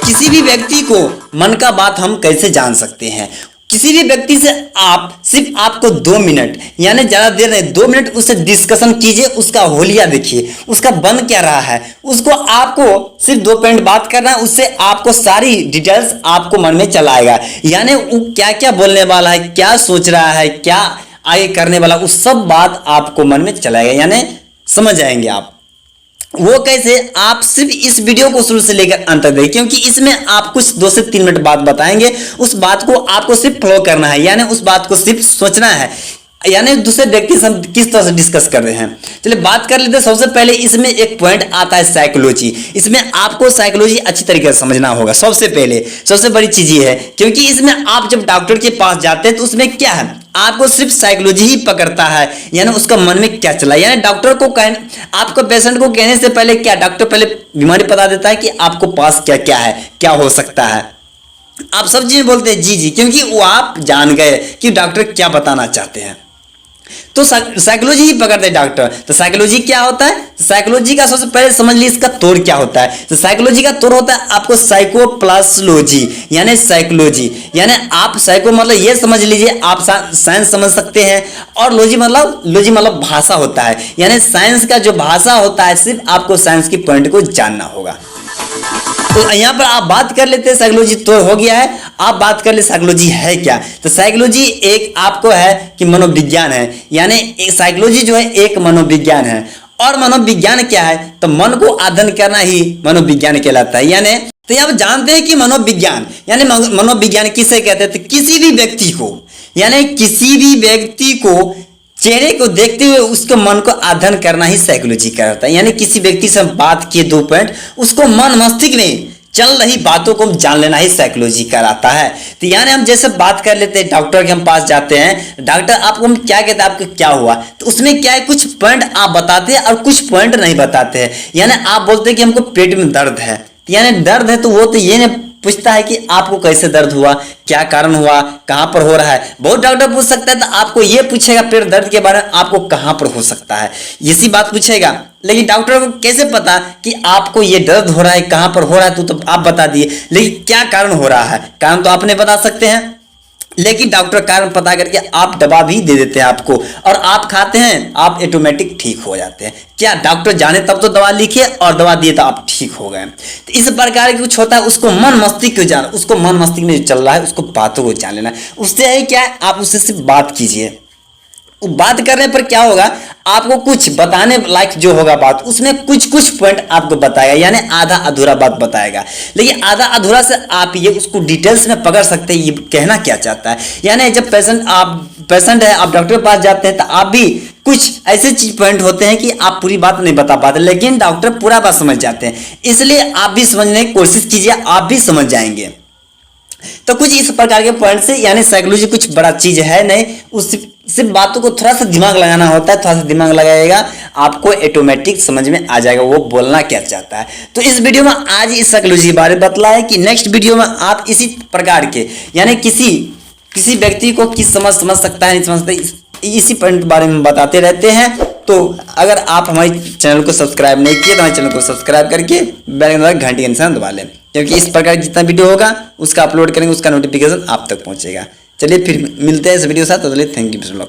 किसी भी व्यक्ति को मन का बात हम कैसे जान सकते हैं? किसी भी व्यक्ति से आप सिर्फ आपको 2 मिनट यानी ज़्यादा देर नहीं, 2 मिनट उससे डिस्कशन कीजिए, उसका होलिया देखिए, उसका बन क्या रहा है, उसको आपको सिर्फ 2 मिनट बात करना है, उससे आपको सारी डिटेल्स आपको मन में चला आएगा। यानी वो क्या क्या बोलने वाला है, क्या सोच रहा है, क्या आगे करने वाला, उस सब बात आपको मन में चलाएगा, यानी समझ जाएंगे आप। वो कैसे? आप सिर्फ इस वीडियो को शुरू से लेकर अंत तक देखिए, क्योंकि इसमें आप कुछ 2 से 3 मिनट बात बताएंगे, उस बात को आपको सिर्फ फॉलो करना है, यानी उस बात को सिर्फ सोचना है, यानी दूसरे व्यक्ति से हम किस तरह से डिस्कस कर रहे हैं। चलिए बात कर लेते हैं। सबसे पहले इसमें एक पॉइंट आता है साइकोलॉजी। इसमें आपको साइकोलॉजी अच्छी तरीके से समझना होगा। सबसे पहले सबसे बड़ी चीज ये है, क्योंकि इसमें आप जब डॉक्टर के पास जाते हैं तो उसमें क्या है, आपको सिर्फ साइकोलॉजी ही पकड़ता है, यानी उसका मन में क्या चला। यानी डॉक्टर को आपको पेशेंट को कहने से पहले क्या, डॉक्टर पहले बीमारी बता देता है कि आपको पास क्या क्या है, क्या हो सकता है। आप सब चीजें बोलते हैं जी जी, क्योंकि वो आप जान गए कि डॉक्टर क्या बताना चाहते हैं। तो साइकोलॉजी ही पकड़ते हैं डॉक्टर। तो साइकोलॉजी क्या होता है? साइकोलॉजी का सबसे पहले समझ लीजिए इसका तोड़ क्या होता है। तो साइकोलॉजी का तोड़ होता है आपको साइको प्लस लॉजी, यानी साइकोलॉजी, यानी आप साइको मतलब ये समझ लीजिए आप साइंस समझ सकते हैं, और लॉजी मतलब भाषा होता है, यानी साइंस का जो भाषा होता है, सिर्फ आपको साइंस की पॉइंट को जानना होगा। तो यहाँ पर आप बात कर लेते हैं साइकोलॉजी तो हो गया है। आप बात कर ले साइकोलॉजी है क्या। तो साइकोलॉजी एक आपको है कि मनोविज्ञान है, यानी साइकोलॉजी जो है एक मनोविज्ञान है। और मनोविज्ञान क्या है? तो मन को अध्ययन करना ही मनोविज्ञान कहलाता है। यानी तो आप जानते हैं कि मनोविज्ञान यानी मनोविज्ञान किसे कहते हैं? तो किसी भी व्यक्ति को, यानी किसी भी व्यक्ति को चेहरे को देखते हुए उसके मन को अध्ययन करना ही साइकोलॉजी कहलाता है। यानी किसी व्यक्ति से बात किए 2 पॉइंट, उसको मन मस्तिष्क में चल रही बातों को जान लेना ही साइकोलॉजी कहलाता है। तो यानी हम जैसे बात कर लेते हैं, डॉक्टर के हम पास जाते हैं, डॉक्टर आपको हम क्या कहते हैं, आपको क्या हुआ, तो उसमें क्या है, कुछ पॉइंट आप बताते हैं और कुछ पॉइंट नहीं बताते हैं। यानी आप बोलते हैं कि हमको पेट में दर्द है, यानी दर्द है, तो वो तो ये नहीं पूछता है कि आपको कैसे दर्द हुआ, क्या कारण हुआ, कहां पर हो रहा है। बहुत डॉक्टर पूछ सकता है, तो आपको ये पूछेगा पेट दर्द के बारे में, आपको कहां पर हो सकता है, इसी बात पूछेगा। लेकिन डॉक्टर को कैसे पता कि आपको ये दर्द हो रहा है, कहां पर हो रहा है, तो आप बता दिए, लेकिन क्या कारण हो रहा है, कारण तो आपने बता सकते हैं। लेकिन डॉक्टर कारण पता करके आप दवा भी दे देते हैं आपको, और आप खाते हैं, आप ऑटोमेटिक ठीक हो जाते हैं। क्या डॉक्टर जाने तब तो दवा लिखे और दवा दिए तो आप ठीक हो गए। तो इस प्रकार की कुछ होता है, उसको मन मस्तिष्क को जान, उसको मन मस्तिष्क में जो चल रहा है उसको बातों को जान लेना है। उससे है क्या है, आप उससे सिर्फ बात कीजिए। बात करने पर क्या होगा, आपको कुछ बताने लायक जो होगा बात, उसमें कुछ कुछ पॉइंट आपको बताएगा, यानी आधा अधूरा बात बताएगा। लेकिन आधा अधूरा से आप ये उसको डिटेल्स में पकड़ सकते हैं, ये कहना क्या चाहता है। यानी जब पेशेंट है, आप डॉक्टर के पास जाते हैं, तो आप भी कुछ ऐसे चीज पॉइंट होते हैं कि आप पूरी बात नहीं बता पाते, लेकिन डॉक्टर पूरा बात समझ जाते हैं। इसलिए आप भी समझने की कोशिश कीजिए, आप भी समझ जाएंगे। तो कुछ इस प्रकार के पॉइंट से, यानी साइकोलॉजी कुछ बड़ा चीज है नहीं, उस सिर्फ बातों को थोड़ा सा दिमाग लगाना होता है, थोड़ा सा दिमाग लगाएगा, आपको ऑटोमेटिक समझ में आ जाएगा वो बोलना क्या चाहता है। तो इस वीडियो में आज इस साइकोलॉजी के बारे में बतलाया कि नेक्स्ट वीडियो में आप इसी प्रकार के, यानी किसी व्यक्ति को किस समझ सकता है, नहीं समझ सकता, इसी पॉइंट के बारे में बताते रहते हैं। तो अगर आप हमारे चैनल को सब्सक्राइब नहीं किए तो हमारे चैनल को सब्सक्राइब करके बेल आइकन घंटी का निशान दबा लें, क्योंकि इस प्रकार जितना वीडियो होगा उसका अपलोड करेंगे उसका नोटिफिकेशन आप तक पहुंचेगा। चलिए फिर मिलते हैं इस वीडियो के साथ, तो चलिए थैंक यू।